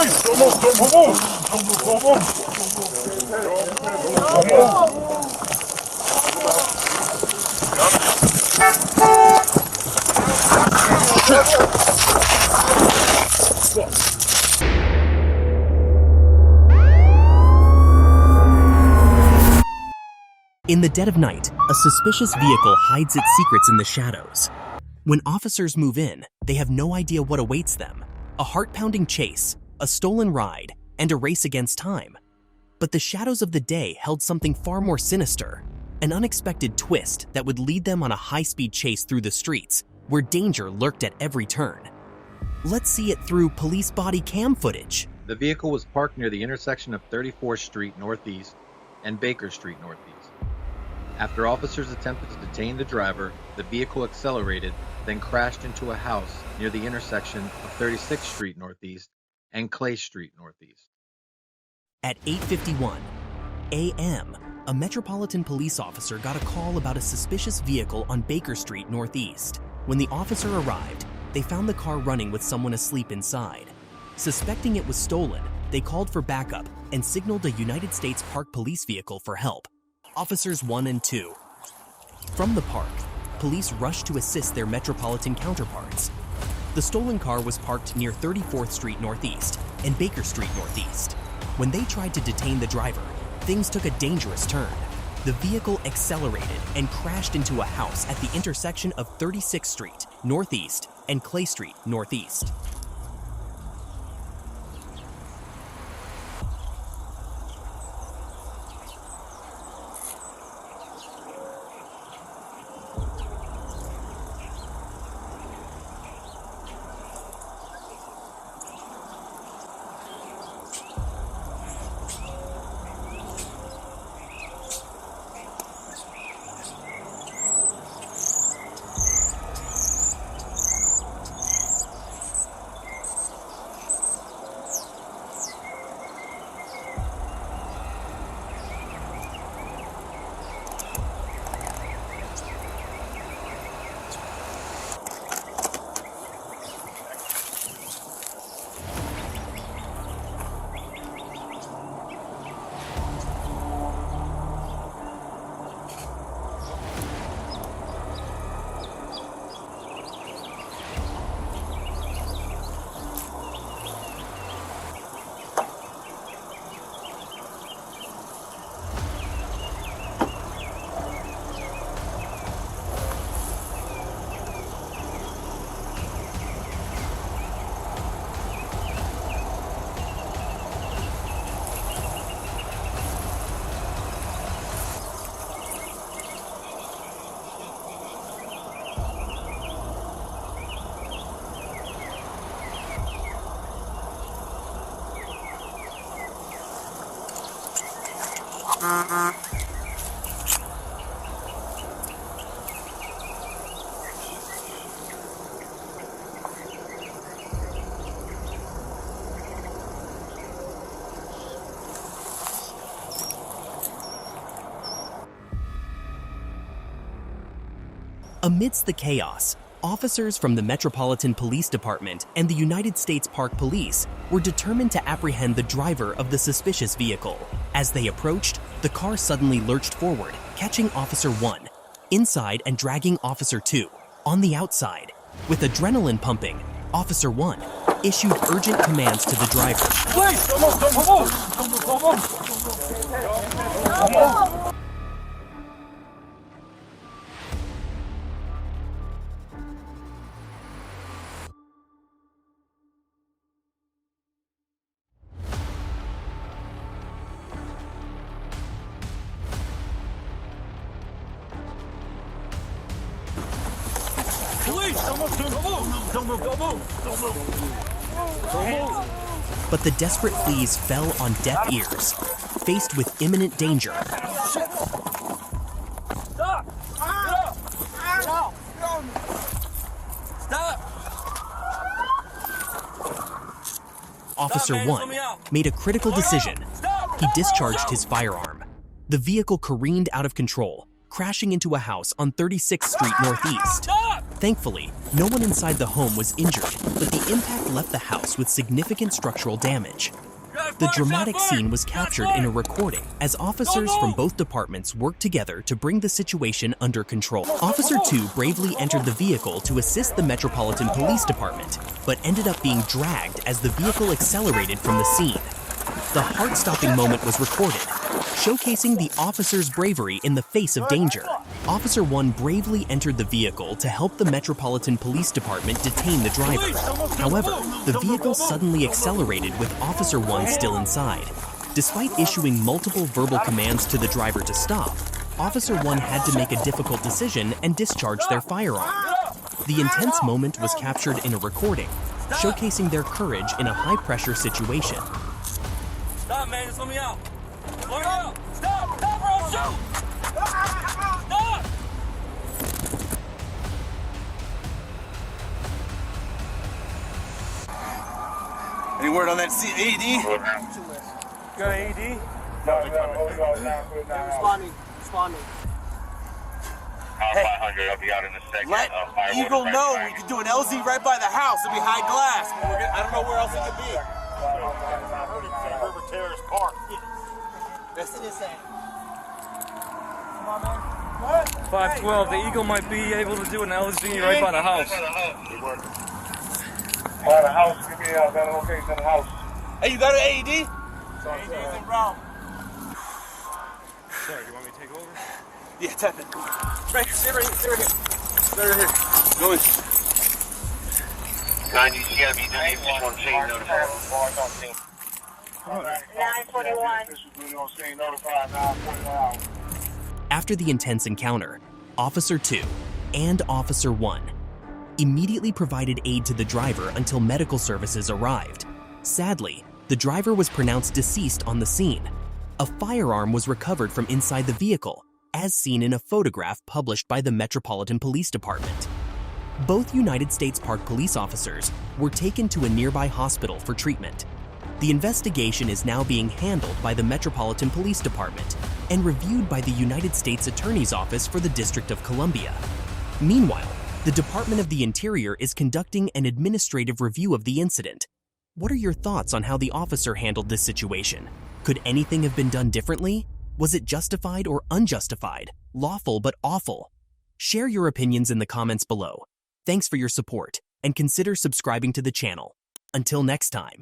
In the dead of night, a suspicious vehicle hides its secrets in the shadows. When officers move in, they have no idea what awaits them. A heart-pounding chase, a stolen ride, and a race against time. But the shadows of the day held something far more sinister, an unexpected twist that would lead them on a high-speed chase through the streets, where danger lurked at every turn. Let's see it through police body cam footage. The vehicle was parked near the intersection of 34th Street Northeast and Baker Street Northeast. After officers attempted to detain the driver, the vehicle accelerated, then crashed into a house near the intersection of 36th Street Northeast and Clay Street Northeast. At 8:51 a.m., a Metropolitan Police officer got a call about a suspicious vehicle on Baker Street Northeast. When the officer arrived, they found the car running with someone asleep inside. Suspecting it was stolen, they called for backup and signaled a United States Park Police vehicle for help. Officers 1 and 2. From the park, police rushed to assist their metropolitan counterparts. The stolen car was parked near 34th Street Northeast and Baker Street Northeast. When they tried to detain the driver, things took a dangerous turn. The vehicle accelerated and crashed into a house at the intersection of 36th Street Northeast and Clay Street Northeast. Amidst the chaos, officers from the Metropolitan Police Department and the United States Park Police were determined to apprehend the driver of the suspicious vehicle. As they approached, the car suddenly lurched forward, catching Officer 1 inside and dragging Officer 2 on the outside. With adrenaline pumping, Officer 1 issued urgent commands to the driver. But the desperate pleas fell on deaf ears. Faced with imminent danger, Officer 1 made a critical decision. He discharged his firearm. The vehicle careened out of control, crashing into a house on 36th Street Northeast. Thankfully, no one inside the home was injured, but the impact left the house with significant structural damage. The dramatic scene was captured in a recording as officers from both departments worked together to bring the situation under control. Officer 2 bravely entered the vehicle to assist the Metropolitan Police Department, but ended up being dragged as the vehicle accelerated from the scene. The heart-stopping moment was recorded, showcasing the officer's bravery in the face of danger. Officer 1 bravely entered the vehicle to help the Metropolitan Police Department detain the driver. However, the vehicle suddenly accelerated with Officer 1 still inside. Despite issuing multiple verbal commands to the driver to stop, Officer 1 had to make a difficult decision and discharge their firearm. The intense moment was captured in a recording, showcasing their courage in a high-pressure situation. Stop, man. Just let me out. Let me out. Stop. Stop or I'll shoot. Stop. Any word on that AED? Got an AED? Responding. Hey, 500, I'll be out in a second. let Eagle know we can do an LZ right by the house. It'll be high glass. I don't know where else it could be. River Terrace Park. That's it. Come on, man. 512. The Eagle might be able to do an LZ right by the house. By the house, give me that location of the house. Hey, you got an AED? AED's in route. Sorry, you want me to take over? Yeah, tap it. Right, stay right here. Stay right here. Go in. 90, you gotta be doing this one chain notified. 941. This is really on scene notified 941. After the intense encounter, Officer 2 and Officer 1 immediately provided aid to the driver until medical services arrived. Sadly, the driver was pronounced deceased on the scene. A firearm was recovered from inside the vehicle, as seen in a photograph published by the Metropolitan Police Department. Both United States Park police officers were taken to a nearby hospital for treatment. The investigation is now being handled by the Metropolitan Police Department and reviewed by the United States Attorney's Office for the District of Columbia. Meanwhile, the Department of the Interior is conducting an administrative review of the incident. What are your thoughts on how the officer handled this situation? Could anything have been done differently? Was it justified or unjustified? Lawful but awful? Share your opinions in the comments below. Thanks for your support, and consider subscribing to the channel. Until next time.